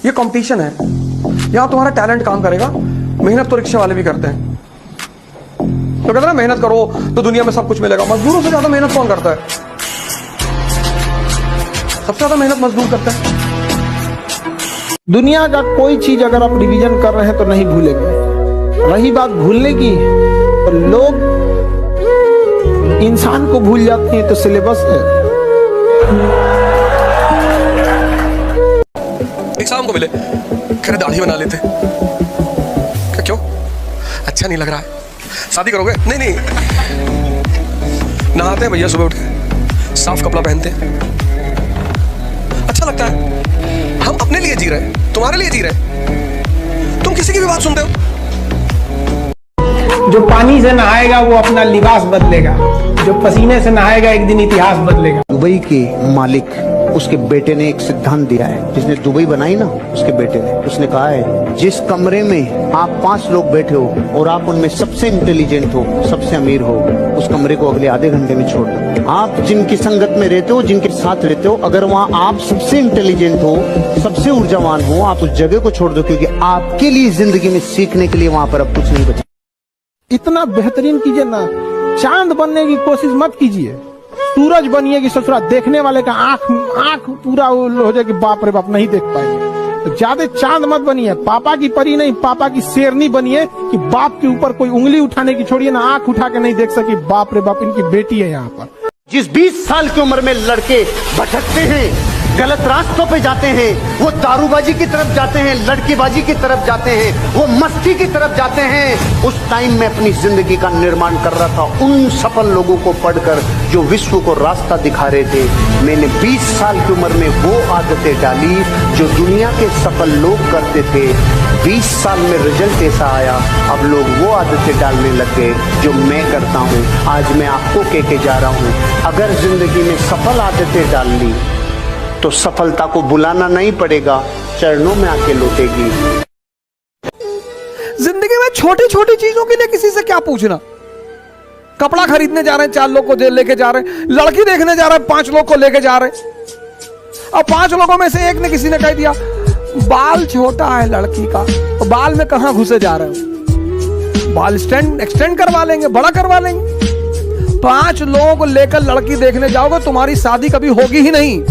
ये कंपटीशन है, यहां तुम्हारा टैलेंट काम करेगा। मेहनत तो रिक्शे वाले भी करते हैं। तो कहते हैं ना, मेहनत करो तो दुनिया में सब कुछ मिलेगा। मजदूरों से ज्यादा मेहनत कौन करता है? सबसे ज्यादा मेहनत मजदूर करता है। दुनिया का कोई चीज अगर आप रिवीजन कर रहे हैं तो नहीं भूलेंगे। रही बात भूलने की, तो लोग इंसान को भूल जाते हैं, तो सिलेबस है। एग्जाम को मिले, खैर दाढ़ी बना लेते। क्यों? अच्छा नहीं लग रहा है? शादी करोगे? नहीं नहीं। नहाते हैं भैया सुबह उठ के, साफ कपड़ा पहनते हैं, अच्छा लगता है। हम अपने लिए जी रहे हैं, तुम्हारे लिए जी रहे हैं। तुम किसी की भी बात सुनते हो? जो पानी से नहाएगा वो अपना लिबास बदलेगा, जो पसीने से नहाएगा एक दिन इतिहास बदलेगा। दुबई के मालिक, उसके बेटे ने एक सिद्धांत दिया है। जिसने दुबई बनाई ना, उसके बेटे ने, उसने कहा है जिस कमरे में आप 5 लोग बैठे हो और आप उनमें सबसे इंटेलिजेंट हो, सबसे अमीर हो, उस कमरे को अगले आधे घंटे में छोड़ दो। आप जिनकी संगत में रहते हो, जिनके साथ रहते हो, अगर वहाँ आप सबसे इंटेलिजेंट हो, सबसे ऊर्जावान हो, आप उस जगह को छोड़ दो, क्योंकि आपके लिए जिंदगी में सीखने के लिए वहाँ पर अब कुछ नहीं बचा। इतना बेहतरीन कीजिए ना, चांद बनने की कोशिश मत कीजिए, सूरज बनिए कि ससुरा देखने वाले का आंख पूरा हो जाए कि बाप रे बाप नहीं देख पाएंगे। तो ज्यादा चांद मत बनिए, पापा की परी नहीं, पापा की शेरनी बनिए कि बाप के ऊपर कोई उंगली उठाने की छोड़िए ना, आंख उठा के नहीं देख सकी बाप रे बाप इनकी बेटी है यहाँ पर। जिस 20 साल की उम्र में लड़के भटकते हैं, गलत रास्तों पे जाते हैं, वो दारूबाजी की तरफ जाते हैं, लड़कीबाजी की तरफ जाते हैं, वो मस्ती की तरफ जाते हैं, उस टाइम में अपनी जिंदगी का निर्माण कर रहा था उन सफल लोगों को पढ़कर जो विश्व को रास्ता दिखा रहे थे। मैंने 20 साल की उम्र में वो आदतें डाली जो दुनिया के सफल लोग करते थे। 20 साल में रिजल्ट ऐसा आया, अब लोग वो आदतें डालने लग गए जो मैं करता हूँ। आज मैं आपको कह के जा रहा हूँ, अगर जिंदगी में सफल आदतें डाल ली तो सफलता को बुलाना नहीं पड़ेगा, चरणों में आके लौटेगी। जिंदगी में छोटी छोटी चीजों के लिए किसी से क्या पूछना। कपड़ा खरीदने जा रहे हैं, 4 लोग को लेके जा रहे हैं, लड़की देखने जा रहे हैं, 5 लोग को लेके जा रहे हैं। अब 5 लोगों में से एक ने किसी ने कह दिया बाल छोटा है लड़की का, तो बाल में कहां घुसे जा रहे हो? बाल एक्सटेंड करवा लेंगे, बड़ा करवा लेंगे। 5 लोगों को लेकर लड़की देखने जाओगे, तुम्हारी शादी कभी होगी ही नहीं।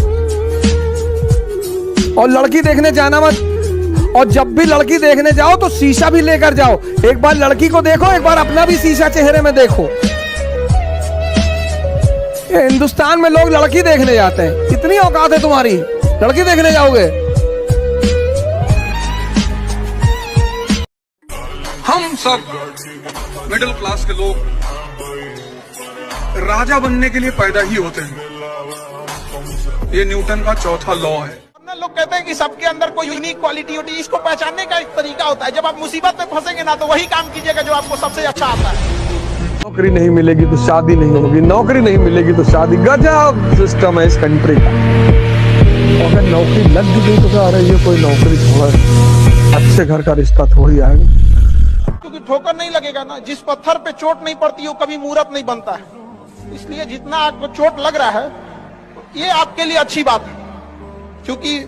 और लड़की देखने जाना मत, और जब भी लड़की देखने जाओ तो शीशा भी लेकर जाओ। एक बार लड़की को देखो, एक बार अपना भी शीशा चेहरे में देखो। हिंदुस्तान में लोग लड़की देखने जाते हैं, कितनी औकात है तुम्हारी, लड़की देखने जाओगे? हम सब मिडिल क्लास के लोग राजा बनने के लिए पैदा ही होते हैं। ये न्यूटन का चौथा लॉ है। लोग कहते हैं कि सबके अंदर कोई यूनिक क्वालिटी होती है, इसको पहचानने का एक तरीका होता है। जब आप मुसीबत में फंसेंगे ना, तो वही काम कीजिएगा जो आपको सबसे अच्छा आता है। नौकरी नहीं मिलेगी तो शादी नहीं होगी, नौकरी नहीं मिलेगी तो शादी। गजब सिस्टम है इस कंट्री का। अगर नौकरी लग भी गई तो क्या रही है, कोई नौकरी थोड़ा अच्छे घर का रिश्ता थोड़ी आएगा। क्योंकि ठोकर नहीं लगेगा ना, जिस पत्थर पे चोट नहीं पड़ती वो कभी मूर्त नहीं बनता है। इसलिए जितना आपको चोट लग रहा है, ये आपके लिए अच्छी बात है, क्योंकि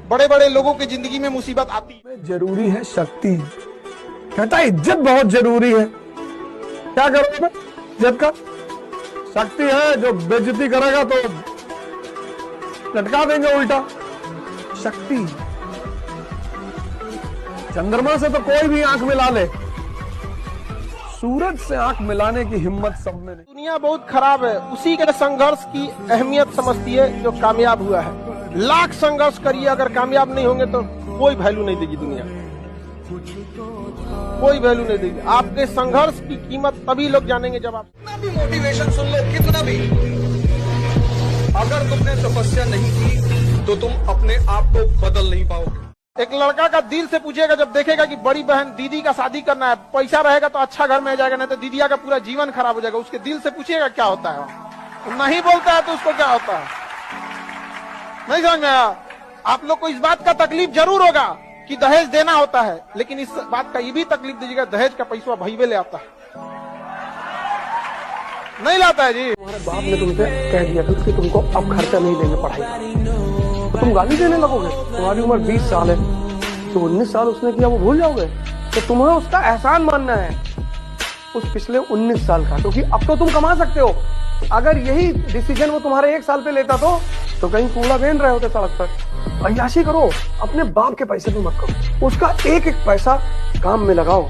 बड़े बड़े लोगों की जिंदगी में मुसीबत आती है। जरूरी है शक्ति, कहता है इज्जत बहुत जरूरी है। क्या करोगे इज्जत का? शक्ति है, जो बेइज्जती करेगा तो लटका देंगे उल्टा। शक्ति, चंद्रमा से तो कोई भी आंख मिला ले, सूरज से आंख मिलाने की हिम्मत सब में नहीं। दुनिया बहुत खराब है, उसी के संघर्ष की अहमियत समझती है जो कामयाब हुआ है। लाख संघर्ष करिए, अगर कामयाब नहीं होंगे तो कोई वैल्यू नहीं देगी दुनिया, कोई वैल्यू नहीं देगी। आपके संघर्ष की कीमत तभी लोग जानेंगे जब आप कितना भी मोटिवेशन सुन लो, कितना भी, अगर तुमने तपस्या नहीं की तो तुम अपने आप को बदल नहीं पाओगे। एक लड़का का दिल से पूछेगा जब देखेगा कि बड़ी बहन दीदी का शादी करना है, पैसा रहेगा तो अच्छा घर में आ जाएगा, नहीं तो दीदिया का पूरा जीवन खराब हो जाएगा। उसके दिल से पूछिएगा क्या होता है, नहीं बोलता है तो उसको क्या होता है, नहीं समझ में आया? आप लोग को इस बात का तकलीफ जरूर होगा कि दहेज देना होता है, लेकिन इस बात का ये भी तकलीफ दीजिएगा दहेज का पैसा भईवे ले आता है, नहीं लाता है जी। तुम्हारे बाप ने तुमसे कह दिया था कि तुमको अब खर्चा नहीं देंगे पढ़ाई, तुम गाली देने लगोगे? तुम्हारी उम्र 20 साल है, तो 19 साल उसने किया वो भूल जाओगे? तो तुम्हें उसका एहसान मानना है उस पिछले 19 साल का, क्योंकि अब तो तुम कमा सकते हो। अगर यही डिसीजन वो तुम्हारे 1 साल पे लेता तो कहीं कूड़ा बेन रहे होते सड़क पर। अय्याशी करो, अपने बाप के पैसे पे मत करो, उसका एक एक पैसा काम में लगाओ।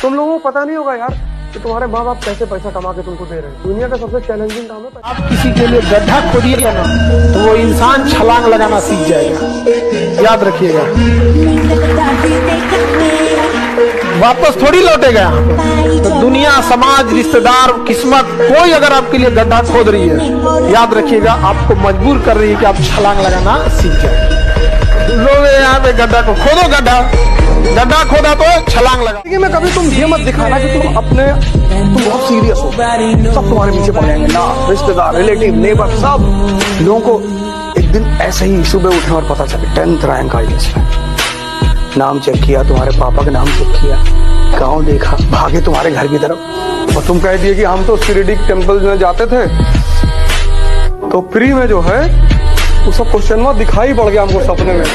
तुम लोगों को पता नहीं होगा यार कि तुम्हारे माँ बाप कैसे पैसा कमा के तुमको दे रहे हैं। दुनिया का सबसे चैलेंजिंग काम है। आप किसी के लिए गड्ढा खोदिएगा ना तो वो इंसान छलांग लगाना सीख जाएगा, याद रखिएगा। वापस थोड़ी लौटेगा यहाँ पे। तो दुनिया, समाज, रिश्तेदार, किस्मत, कोई अगर आपके लिए गड्ढा खोद रही है, याद रखिएगा आपको मजबूर कर रही है कि आप छलांग लगाना सीख जाए। लोग यहाँ पे गड्ढा को खोदो, गड्ढा खोदा तो छलांग लगा। लेकिन मैं कभी तुम ये मत दिखाना कि तुम बहुत सीरियस हो, सब तुम्हारे पीछे पड़ जाएंगे ना, रिश्तेदार, रिलेटिव, नेबर, सब लोगों को एक दिन ऐसे ही सुबह उठे और पता चले 10th रैंक आई लिस्ट है। नाम चेक किया, तुम्हारे पापा का नाम चेक किया, गांव देखा, भागे तुम्हारे घर की तरफ और तुम कह दिए कि हम तो शिरडी टेम्पल में जाते थे तो फ्री में जो है वो सब क्वेश्चन में दिखाई पड़ गया हमको सपने में।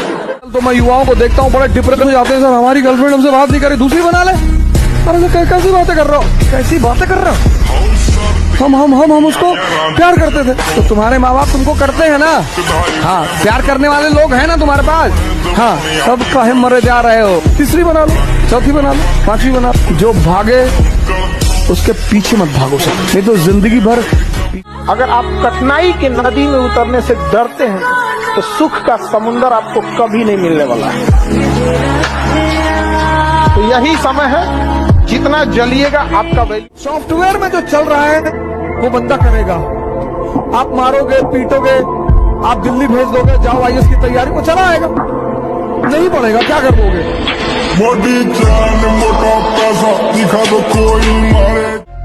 तो मैं युवाओं को देखता हूँ बड़े डिप्रेशन हो जाते हैं, सर हमारी गर्लफ्रेंड हमसे बात नहीं करे, दूसरी बना ले। अरे कैसी बातें कर रहा हो, कैसी बातें कर रहा हो? हम उसको प्यार करते थे। तो तुम्हारे माँ बाप तुमको करते हैं ना? हाँ, प्यार करने वाले लोग हैं ना तुम्हारे पास? हाँ, सब काहे मरे जा रहे हो? तीसरी बना लो, चौथी बना लो, पांचवी बना लो। जो भागे उसके पीछे मत भागो सर, नहीं तो जिंदगी भर। अगर आप कठिनाई के नदी में उतरने से डरते हैं तो सुख का समुंदर आपको कभी नहीं मिलने वाला है। तो यही समय है, जितना जलिएगा आपका वैल्यू। सॉफ्टवेयर में जो चल रहा है वो बंदा करेगा। आप मारोगे, पीटोगे, आप दिल्ली भेज दोगे, जाओ आईएएस की तैयारी, वो चला आएगा, नहीं पड़ेगा, क्या कर दोगे?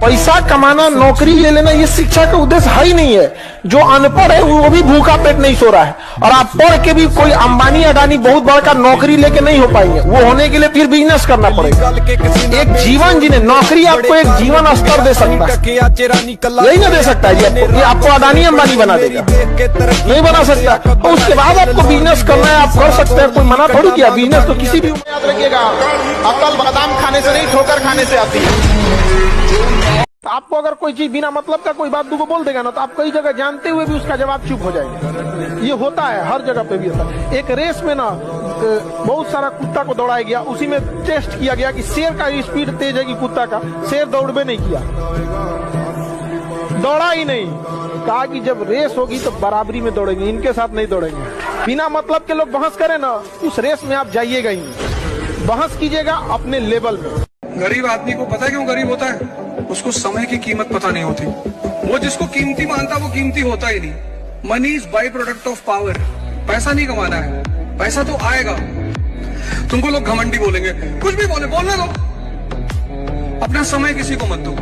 पैसा कमाना, नौकरी ले लेना, ये शिक्षा का उद्देश्य है ही नहीं है। जो अनपढ़ है वो भी भूखा पेट नहीं सो रहा है, और आप पढ़ के भी कोई अंबानी अडानी बहुत बड़ा नौकरी लेके नहीं हो पाएंगे। वो होने के लिए फिर बिजनेस करना पड़ेगा। एक जीवन जीने, नौकरी आपको एक जीवन स्तर दे सकता है, यही ना दे सकता है ये आपको अडानी अंबानी बना देगा, नहीं बना सकता। और उसके बाद आपको बिजनेस करना है, आप कर सकते हैं, कोई मना थोड़ी किया। बिजनेस तो किसी भी, याद रखिएगा, अकल बादाम खाने से नहीं, ठोकर खाने से आती है। आपको अगर कोई चीज बिना मतलब का कोई बात दूगो बोल देगा ना, तो आप कई जगह जानते हुए भी उसका जवाब चुप हो जाएगा। ये होता है, हर जगह पे भी होता है। एक रेस में ना बहुत सारा कुत्ता को दौड़ाया गया, उसी में टेस्ट किया गया कि शेर का स्पीड तेज है कि कुत्ता का। शेर दौड़बे नहीं किया, दौड़ा ही नहीं। कहा कि जब रेस होगी तो बराबरी में दौड़ेंगे, इनके साथ नहीं दौड़ेंगे। बिना मतलब के लोग बहस करें ना, उस रेस में आप जाइएगा ही नहीं। बहस कीजिएगा अपने लेवल में। गरीब आदमी को पता है क्यों गरीब होता है? उसको समय की कीमत पता नहीं होती। वो जिसको कीमती मानता वो कीमती होता ही नहीं। Money is by product of power. पैसा नहीं कमाना है, पैसा तो आएगा। तुमको लोग घमंडी बोलेंगे, कुछ भी बोलने दो, अपना समय किसी को मत दो।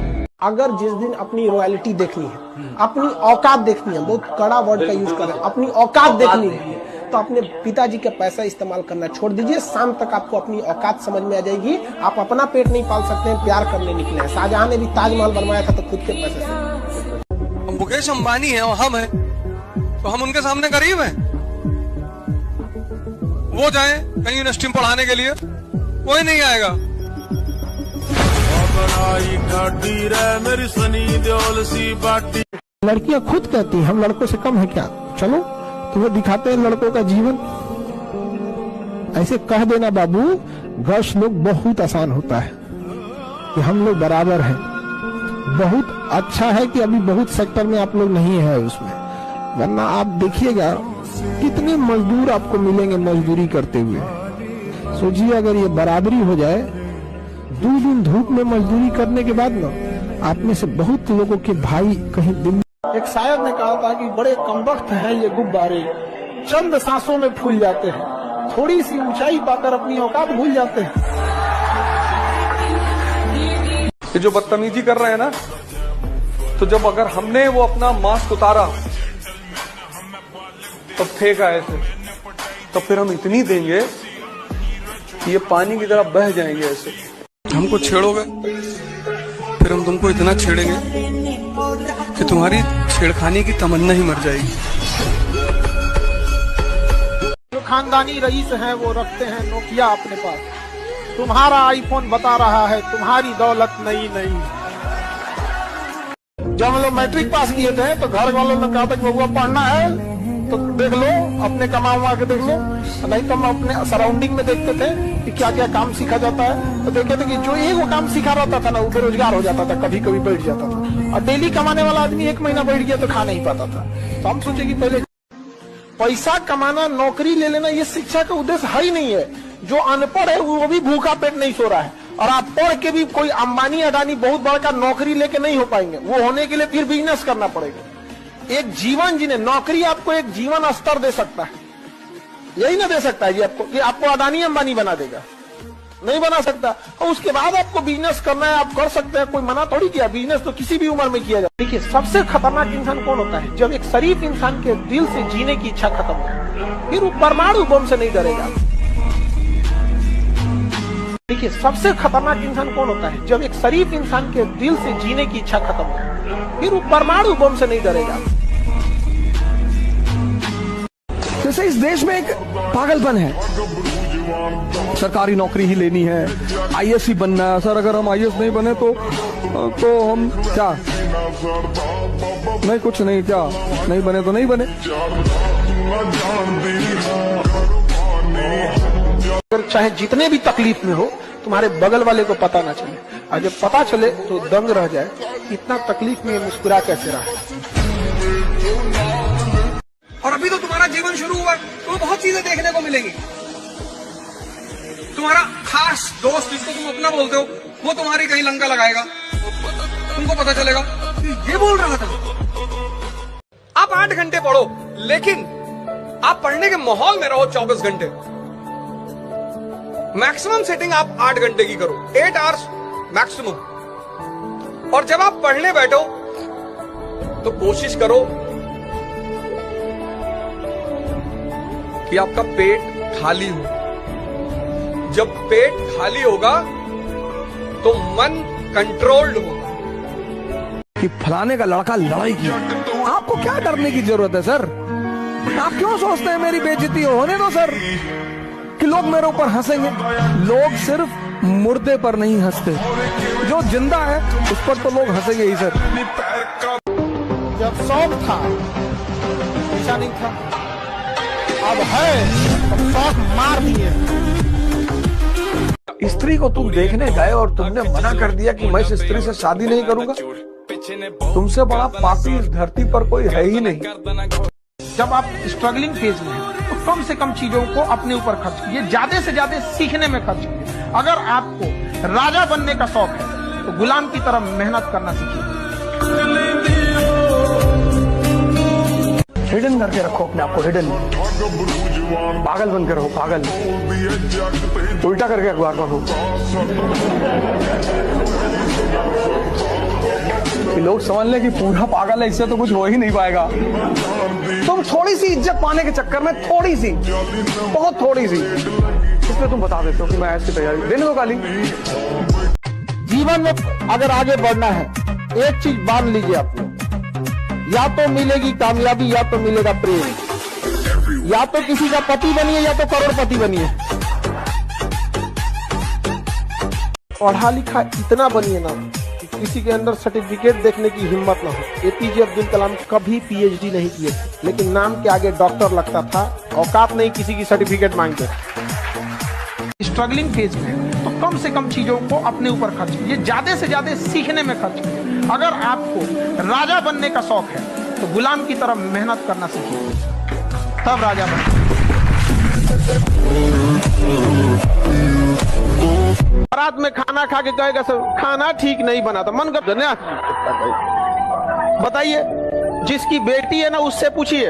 अगर जिस दिन अपनी रॉयल्टी देखनी है, अपनी औकात देखनी है, बहुत कड़ा वर्ड का यूज करें, अपनी औकात देखनी है, तो अपने पिताजी का पैसा इस्तेमाल करना छोड़ दीजिए। शाम तक आपको अपनी औकात समझ में आ जाएगी। आप अपना पेट नहीं पाल सकते हैं, प्यार करने निकले हैं। शाहजहां ने भी ताजमहल बनवाया था तो खुद के पैसे से। मुकेश अंबानी है और हम हैं, तो हम उनके सामने गरीब हैं। वो जाए कहीं यूनिवर्सिटी में पढ़ाने के लिए, कोई नहीं आएगा। लड़कियां खुद कहती हैं हम लड़कों से कम है क्या? चलो तो वो दिखाते हैं लड़कों का जीवन। ऐसे कह देना बाबू, घर श्लोक बहुत आसान होता है कि हम लोग बराबर हैं। बहुत अच्छा है कि अभी बहुत सेक्टर में आप लोग नहीं है उसमें, वरना आप देखिएगा कितने मजदूर आपको मिलेंगे मजदूरी करते हुए। सोचिए अगर ये बराबरी हो जाए, 2 दिन धूप में मजदूरी करने के बाद ना, आप में से बहुत लोगों के भाई कहीं दिल्ली। एक शायर ने कहा था कि बड़े कमबख्त हैं ये गुब्बारे, चंद सांसों में फूल जाते हैं, थोड़ी सी ऊंचाई पाकर अपनी औकात भूल जाते हैं। ये जो बदतमीजी कर रहे हैं ना, तो जब अगर हमने वो अपना मास्क उतारा तब फेंका ऐसे, तो फिर हम इतनी देंगे कि ये पानी की तरह बह जाएंगे ऐसे। हमको छेड़ोगे, फिर हम तुमको इतना छेड़ेंगे कि तुम्हारी छेड़खानी की तमन्ना ही मर जाएगी। खानदानी रईस हैं वो रखते हैं नोकिया अपने पास। तुम्हारा आईफोन बता रहा है तुम्हारी दौलत नई नई। जब हम लोग मैट्रिक पास किए थे तो घर वालों ने कहा था कि बबुआ पढ़ना है तो देख लो, अपने कमा उमा के देख लो, नहीं तो हम अपने सराउंडिंग में देखते थे कि क्या क्या काम सीखा जाता है। तो देखते थे कि जो एक वो काम सीखा रहता था ना वो बेरोजगार हो जाता था, कभी कभी बैठ जाता था। और डेली कमाने वाला आदमी 1 महीना बैठ गया तो खा नहीं पाता था। तो हम सोचे कि पहले पैसा कमाना, नौकरी ले लेना, ये शिक्षा का उद्देश्य है ही नहीं है। जो अनपढ़ है वो भी भूखा पेट नहीं सो रहा है, और आप पढ़ के भी कोई अंबानी अडानी बहुत बड़ा नौकरी लेके नहीं हो पाएंगे। वो होने के लिए फिर बिजनेस करना पड़ेगा। एक जीवन जीने, नौकरी आपको एक जीवन स्तर दे सकता है, यही ना दे सकता है जी आपको कि आपको अडानी अंबानी बना देगा, नहीं बना सकता। और उसके बाद आपको बिजनेस करना है, आप कर सकते हैं, कोई मना थोड़ी किया। बिजनेस तो किसी भी उम्र में किया जाता है। देखिए सबसे खतरनाक इंसान कौन होता है? जब एक शरीफ इंसान के दिल से जीने की इच्छा खत्म हो, फिर वो परमाणु बम से नहीं डरेगा। देखिए सबसे खतरनाक इंसान कौन होता है? जब एक शरीफ इंसान के दिल से जीने की इच्छा खत्म हो, फिर वो परमाणु बम से नहीं डरेगा। जैसे इस देश में एक पागलपन है, सरकारी नौकरी ही लेनी है, आईएएस ही बनना है। सर अगर हम आईएएस नहीं बने तो हम क्या नहीं, कुछ नहीं, क्या नहीं बने तो नहीं बने। अगर चाहे जितने भी तकलीफ में हो, तुम्हारे बगल वाले को पता ना चले, और जब पता चले तो दंग रह जाए, इतना तकलीफ में मुस्कुरा कैसे रहा। और अभी तो तुम्हारा जीवन शुरू हुआ, तो बहुत चीजें देखने को मिलेंगी। तुम्हारा खास दोस्त जिसको तुम अपना बोलते हो, वो तुम्हारी कहीं लंका लगाएगा, तुमको पता चलेगा ये बोल रहा था। आप 8 घंटे पढ़ो, लेकिन आप पढ़ने के माहौल में रहो 24 घंटे। मैक्सिमम सेटिंग आप 8 घंटे की करो, 8 आवर्स मैक्सिमम। और जब आप पढ़ने बैठो तो कोशिश करो कि आपका पेट खाली हो। जब पेट खाली होगा तो मन कंट्रोल्ड होगा। कि फलाने का लड़का लड़ाई की, आपको क्या डरने की जरूरत है सर? आप क्यों सोचते हैं मेरी बेइज्जती होने दो सर, कि लोग मेरे ऊपर हंसेंगे। लोग सिर्फ मुर्दे पर नहीं हंसते, जो जिंदा है उस पर तो लोग हंसेंगे ही सर। जब शौक था पैसा नहीं था, अब है तो शौक मार दिए। स्त्री को तुम देखने गए और तुमने मना कर दिया कि मैं इस स्त्री से शादी नहीं करूंगा। तुमसे बड़ा पापी इस धरती पर कोई है ही नहीं। जब आप स्ट्रगलिंग फेज में हैं तो कम से कम चीजों को अपने ऊपर खर्च कीजिए, ज्यादा से ज्यादा सीखने में खर्च कीजिए। अगर आपको राजा बनने का शौक है तो गुलाम की तरह मेहनत करना सीखिए। हिडन करके रखो अपने आप को, हिडन। पागल बन के रहो, पागल। उल्टा करके अखबार पढ़ो कि लोग समझ लें कि पूरा पागल है, इससे तो कुछ हो ही नहीं पाएगा। तुम थोड़ी सी इज्जत पाने के चक्कर में, थोड़ी सी, बहुत थोड़ी सी, इसमें तुम बता देते हो कि मैं ऐसी तैयारी देने दो काली। जीवन में अगर आगे बढ़ना है, एक चीज मान लीजिए आप लोग, या तो मिलेगी कामयाबी या तो मिलेगा प्रेम। या तो किसी का पति बनिए या तो करोड़पति बनिए। पढ़ा लिखा इतना बनिए ना कि किसी के अंदर सर्टिफिकेट देखने की हिम्मत ना हो। एपीजे अब्दुल कलाम कभी पीएचडी नहीं किए थे, लेकिन नाम के आगे डॉक्टर लगता था, औकात नहीं किसी की सर्टिफिकेट मांगते। स्ट्रगलिंग फेज में तो कम से कम चीजों को अपने ऊपर खर्च कीजिए, ज्यादा से ज्यादा सीखने में खर्च कीजिए। अगर आपको राजा बनने का शौक है तो गुलाम की तरह मेहनत करना सीखिए, तब राजा बने। बारात में खाना खा के कहेगा सर खाना ठीक नहीं बना था, मन कर बताइए। जिसकी बेटी है ना उससे पूछिए,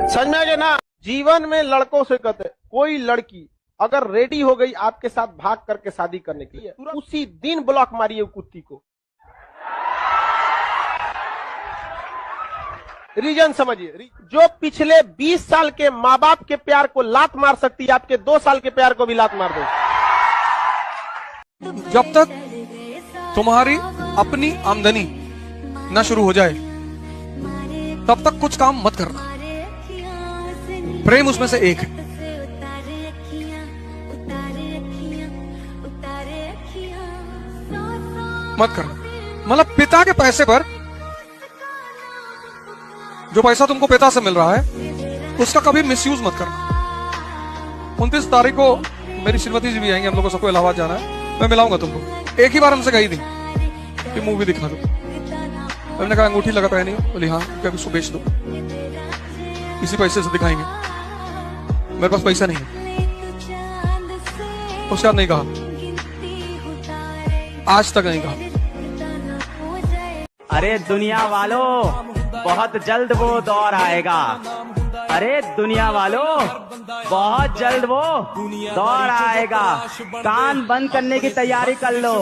समझ में आ गया ना। जीवन में लड़कों से कहते कोई लड़की अगर रेडी हो गई आपके साथ भाग करके शादी करने के लिए, उसी दिन ब्लॉक मारिए कुत्ती को। रीजन समझिए, जो पिछले 20 साल के माँ बाप के प्यार को लात मार सकती है, आपके 2 साल के प्यार को भी लात मार दो। जब तक तुम्हारी अपनी आमदनी ना शुरू हो जाए तब तक कुछ काम मत करना। प्रेम उसमें से एक है। मत करना, मतलब पिता के पैसे पर, जो पैसा तुमको पिता से मिल रहा है उसका कभी मिसयूज मत करना। 29 तारीख को मेरी श्रीमती जी भी आएंगे, हम लोग को सबको इलाहाबाद जाना है, मैं मिलाऊंगा तुमको। एक ही बार हमसे कही थी कि मूवी दिखा दो, मैंने कहा अंगूठी लगा पहनी हो, बोली हाँ, क्या इसको बेच दो, इसी पैसे से दिखाएंगे, मेरे पास पैसा नहीं है। उसके बाद नहीं कहा, आज तक नहीं कहा। अरे दुनिया वालों, बहुत जल्द वो दौर आएगा। अरे दुनिया वालों, बहुत जल्द वो दौर आएगा। कान बंद करने की तैयारी कर लो,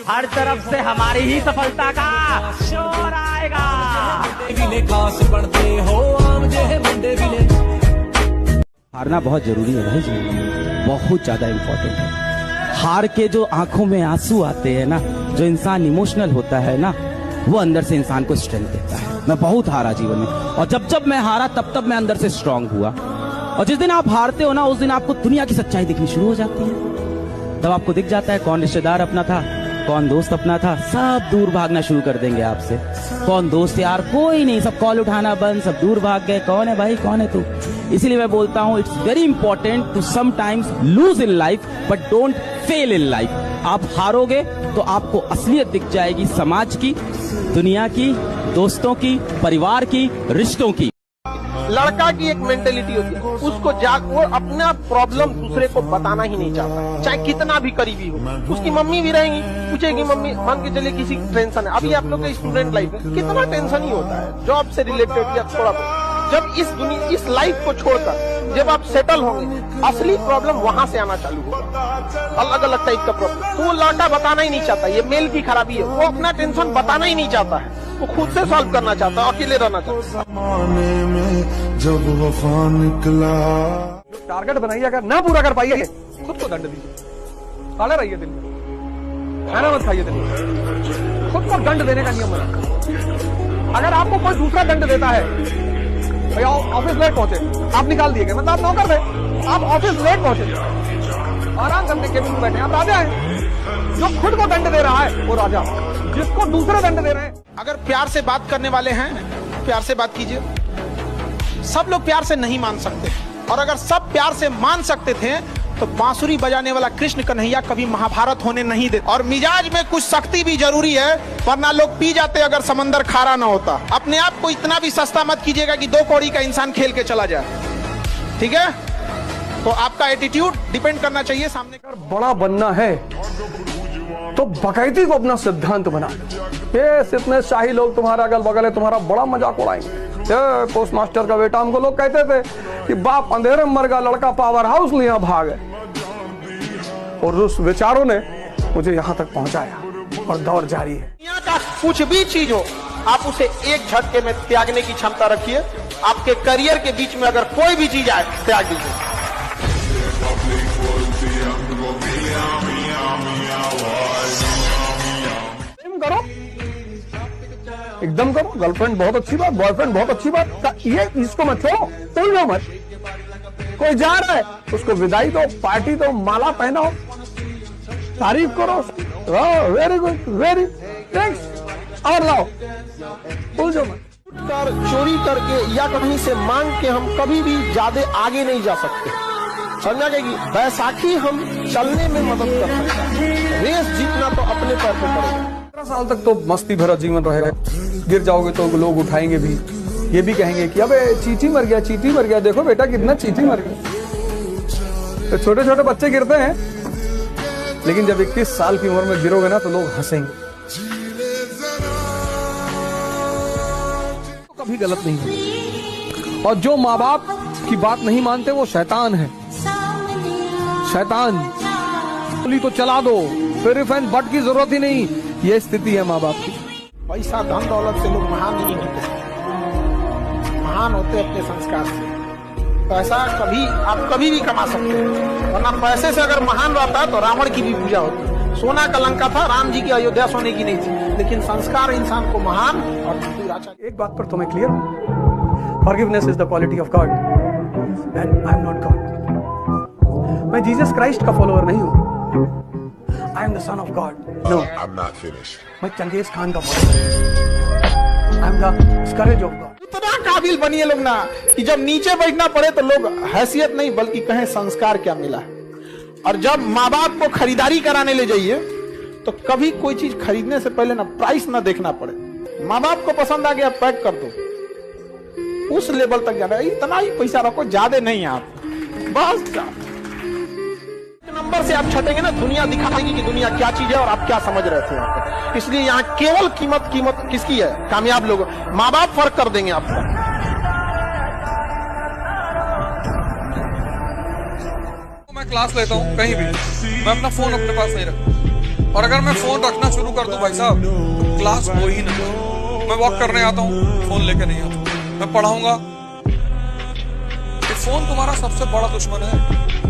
हर तरफ से हमारी ही सफलता का शोर आएगा। हारना बहुत जरूरी है भाई जी, बहुत ज्यादा इम्पोर्टेंट है। हार के जो आंखों में आंसू आते हैं ना, जो इंसान इमोशनल होता है ना, वो अंदर से इंसान को स्ट्रेंथ देता है। मैं बहुत हारा जीवन में, और जब मैं हारा तब मैं अंदर से स्ट्रांग हुआ। और जिस दिन आप हारते हो ना, उस दिन आपको दुनिया की सच्चाई दिखनी शुरू हो जाती है। तब आपको दिख जाता है कौन रिश्तेदार अपना था, कौन दोस्त अपना था। सब दूर भागना शुरू कर देंगे आपसे। कौन दोस्त यार, कोई नहीं, सब कॉल उठाना बंद, सब दूर भाग गए। कौन है भाई, कौन है तू? इसीलिए मैं बोलता हूं, it's very important to sometimes lose in life but don't fail in life. आप हारोगे तो आपको असलियत दिख जाएगी, समाज की, दुनिया की, दोस्तों की, परिवार की, रिश्तों की। लड़का की एक मेंटेलिटी होती है, उसको वो अपना प्रॉब्लम दूसरे को बताना ही नहीं चाहता, चाहे कितना भी करीबी हो। उसकी मम्मी भी रहेंगी, पूछेगी मम्मी, मान के चलिए किसी टेंशन है, अभी आप लोग का स्टूडेंट लाइफ है, कितना टेंशन ही होता है जॉब से रिलेटेड या थोड़ा बहुत। जब इस लाइफ को छोड़कर जब आप सेटल होंगे, असली प्रॉब्लम वहां से आना चालू होगा, अलग अलग टाइप का प्रॉब्लम। तो वो लड़का बताना ही नहीं चाहता, ये मेल की खराबी है, वो अपना टेंशन बताना ही नहीं चाहता है, वो खुद से सॉल्व करना चाहता है, अकेले रहना चाहता है। जब वफा निकला, टारगेट बनाइए, अगर ना पूरा कर पाइए खुद को दंड दीजिए। खड़े रहिए दिन में, खाना मत खाइए दिन में, खुद को दंड देने का नियम बना। अगर आपको कोई दूसरा दंड देता है, भैया ऑफिस लेट पहुंचे, आप निकाल दिए गए, मतलब आप नौकर थे, आप ऑफिस लेट पहुंचे, आराम करने केबिन में बैठे, आप राजा हैं। जो खुद को दंड दे रहा है वो राजा, जिसको दूसरे दंड दे रहे हैं। अगर प्यार से बात करने वाले हैं, प्यार से बात कीजिए। सब लोग प्यार से नहीं मान सकते, और अगर सब प्यार से मान सकते थे तो बांसुरी बजाने वाला कृष्ण कन्हैया कभी महाभारत होने नहीं देते। और मिजाज में कुछ सख्ती भी जरूरी है, वरना लोग पी जाते अगर समंदर खारा ना होता। अपने आप को इतना भी सस्ता मत कीजिएगा कि 2 कौड़ी का इंसान खेल के चला जाए, ठीक है? तो आपका एटीट्यूड डिपेंड करना चाहिए सामने का। बड़ा बनना है तो बकैती को अपना सिद्धांत बना लो। ये इतने शाही लोग तुम्हारा अगल बगल है, तुम्हारा बड़ा मजाक उड़ाएंगे। पोस्ट मास्टर का बेटा, हमको लोग कहते थे कि बाप अंधेरे में मर गया, लड़का पावर हाउस लिया भाग है। और उस विचारों ने मुझे यहाँ तक पहुंचाया, और दौर जारी है। दुनिया का कुछ भी चीज हो, आप उसे एक झटके में त्यागने की क्षमता रखिए। आपके करियर के बीच में अगर कोई भी चीज आए, त्याग दीजिए। करो, एकदम करो। गर्लफ्रेंड बहुत अच्छी बात, बॉयफ्रेंड बहुत अच्छी बात, ये इसको मत छोड़ो, तुम लो मत। कोई जा रहा है उसको विदाई दो, पार्टी दो, माला पहनाओ, तारीफ करो, वेरी गुड, वेरी थैंक्स, और लाओ, उलझो मत। कर चोरी करके या कहीं से मांग के हम कभी भी ज्यादा आगे नहीं जा सकते। समझा कि बैसाखी हम चलने में मदद कर सकते हैं, रेस जीतना तो अपने पैर पे करेगा। 15 साल तक तो मस्ती भरा जीवन रहेगा, गिर जाओगे तो लोग उठाएंगे भी, ये भी कहेंगे कि अबे चींटी मर गया, चींटी मर गया, देखो बेटा कितना चींटी मर गया। तो छोटे छोटे बच्चे गिरते हैं, लेकिन जब 21 साल की उम्र में गिरोगे ना तो लोग हंसेंगे। तो कभी गलत नहीं है, और जो माँ बाप की बात नहीं मानते वो शैतान है। शैतान गोली तो चला दो, फिर इफ एंड बट की जरूरत ही नहीं, ये स्थिति है माँ बाप की। पैसा धन दौलत से लोग महान नहीं होते, महान होते अपने संस्कार से। पैसा आप कभी भी कमा सकते हैं, वरना पैसे से अगर महान रहता है तो रावण की भी पूजा होती। सोना का लंका था, राम जी की अयोध्या सोने की नहीं थी, लेकिन संस्कार इंसान को महान और एक बात पर तुम्हें clear, forgiveness is the quality of God. And I am not God. मैं जीसस क्राइस्ट का फॉलोअर नहीं हूं। I am the son of God. No, मैं चंगेज खान का follower. I am the scourge of God. इतना काबिल बनिए लोग ना कि जब नीचे बैठना पड़े तो लोग हैसियत नहीं बल्कि कहें संस्कार क्या मिला है। और जब माँ बाप को खरीदारी कराने ले जाइए तो कभी कोई चीज खरीदने से पहले ना प्राइस ना देखना पड़े। माँ बाप को पसंद आ गया पैक कर दो, उस लेवल तक जाना है। इतना ही पैसा रखो, ज्यादा नहीं आप, बस नंबर से आप छटेंगे ना, दुनिया दिखा देगी कि दुनिया क्या चीज है और आप क्या समझ रहे थे आपको। इसलिए यहाँ केवल कीमत किसकी है? कामयाब लोग। माँ बाप फर्क कर देंगे आपको। मैं क्लास लेता हूँ कहीं भी, मैं अपना फोन अपने पास नहीं रखता। और अगर मैं फोन रखना शुरू कर दूं भाई साहब, क्लास हो ही नहीं। मैं वॉक करने आता हूँ, फोन लेके नहीं आता। मैं पढ़ाऊंगा, फोन तुम्हारा सबसे बड़ा दुश्मन है।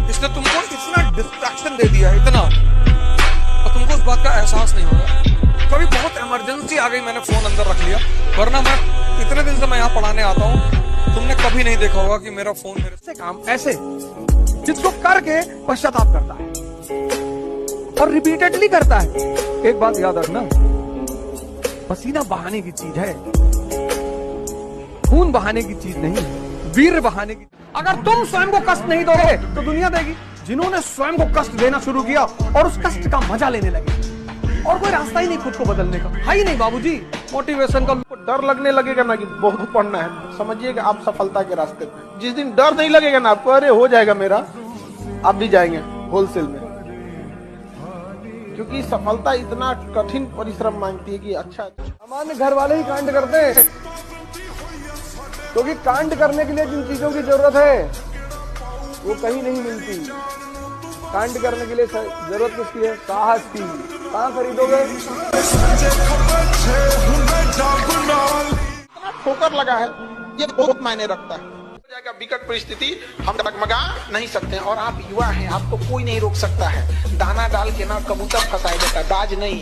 इसने तुमको इतना डिस्ट्रैक्शन दे दिया है, इतना, और तुमको उस बात का एहसास नहीं हो रहा। कभी बहुत इमरजेंसी आ गई, मैंने फोन अंदर रख लिया, वरना मैं इतने दिन से मैं यहाँ पढ़ाने आता हूँ, तुमने कभी नहीं देखा होगा कि मेरा फोन मेरे ऐसे काम ऐसे जिसको करके पश्चाताप करता है और रिपीटेडली करता है। एक बात याद रखना, पसीना बहाने की चीज है, खून बहाने की चीज नहीं, वीर बहाने की। अगर तुम स्वयं को कष्ट नहीं दोगे तो दुनिया देगी। जिन्होंने स्वयं को कष्ट देना शुरू किया और उस कष्ट का मजा लेने लगे, और कोई रास्ता ही नहीं खुद को बदलने का, है ही नहीं बाबूजी। मोटिवेशन का डर लगने लगेगा ना कि बहुत पढ़ना है, समझिए कि आप सफलता के रास्ते पे। जिस दिन डर नहीं लगेगा ना आपको, अरे हो जाएगा मेरा, आप भी जाएंगे होलसेल में। क्योंकि सफलता इतना कठिन परिश्रम मांगती है कि अच्छा। सामान्य घर वाले ही कांड करते हैं, क्योंकि कांड करने के लिए जिन चीजों की जरूरत है वो कहीं नहीं मिलती। कांड करने के लिए जरूरत किसकी है? साहस की। कहाँ खरीदोगे? ठोकर लगा है, ये बहुत मायने रखता है। हो जाएगा विकट परिस्थिति, हम डगमगा नहीं सकते हैं। और आप युवा हैं, आपको कोई नहीं रोक सकता है। दाना डाल के ना कबूतर फंसाए देता, बाज नहीं।